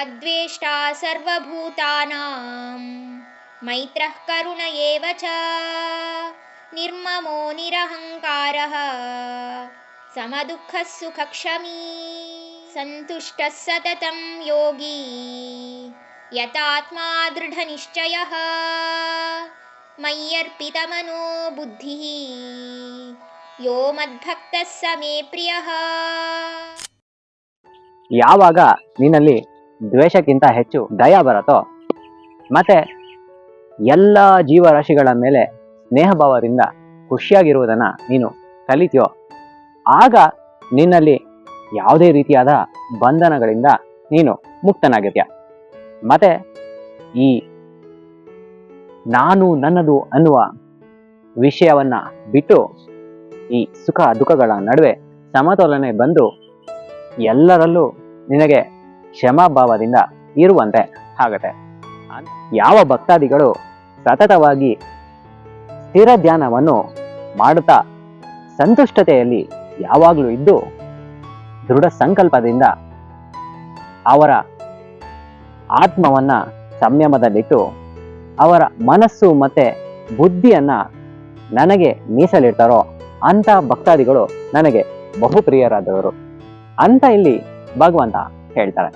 अद्वेष्टा सर्वभूतानां मैत्रः करुण एव च निर्ममो निरहङ्कारः समदुःखः सुखक्षमी सन्तुष्टः सततं योगी यतात्मा दृढनिश्चयः मय्यर्पितमनो बुद्धिः यो मद्भक्तः स मे प्रियः. ಯಾವಾಗ ನಿನ್ನಲ್ಲಿ ದ್ವೇಷಕ್ಕಿಂತ ಹೆಚ್ಚು ದಯ ಬರುತ್ತೋ ಮತ್ತೆ ಎಲ್ಲ ಜೀವರಾಶಿಗಳ ಮೇಲೆ ಸ್ನೇಹಭಾವದಿಂದ ಖುಷಿಯಾಗಿರುವುದನ್ನು ನೀನು ಕಲಿತೀಯೋ ಆಗ ನಿನ್ನಲ್ಲಿ ಯಾವುದೇ ರೀತಿಯಾದ ಬಂಧನಗಳಿಂದ ನೀನು ಮುಕ್ತನಾಗಿರ್ತೀಯ. ಮತ್ತೆ ಈ ನಾನು ನನ್ನದು ಅನ್ನುವ ವಿಷಯವನ್ನ ಬಿಟ್ಟು ಈ ಸುಖ ದುಃಖಗಳ ನಡುವೆ ಸಮತೋಲನೆ ಬಂದು ಎಲ್ಲರಲ್ಲೂ ನಿನಗೆ ಕ್ಷಮಾಭಾವದಿಂದ ಇರುವಂತೆ ಆಗತ್ತೆ. ಯಾವ ಭಕ್ತಾದಿಗಳು ಸತತವಾಗಿ ಸ್ಥಿರ ಧ್ಯಾನವನ್ನು ಮಾಡುತ್ತಾ ಸಂತುಷ್ಟತೆಯಲ್ಲಿ ಯಾವಾಗಲೂ ಇದ್ದು ದೃಢ ಸಂಕಲ್ಪದಿಂದ ಅವರ ಆತ್ಮವನ್ನ ಸಂಯಮದಲ್ಲಿಟ್ಟು ಅವರ ಮನಸ್ಸು ಮತ್ತೆ ಬುದ್ಧಿಯನ್ನ ನನಗೆ ಮೀಸಲಿಡ್ತಾರೋ ಅಂತ ಭಕ್ತಾದಿಗಳು ನನಗೆ ಬಹುಪ್ರಿಯರಾದವರು ಅಂತ ಇಲ್ಲಿ ಭಗವಂತ ಹೇಳ್ತಾರೆ.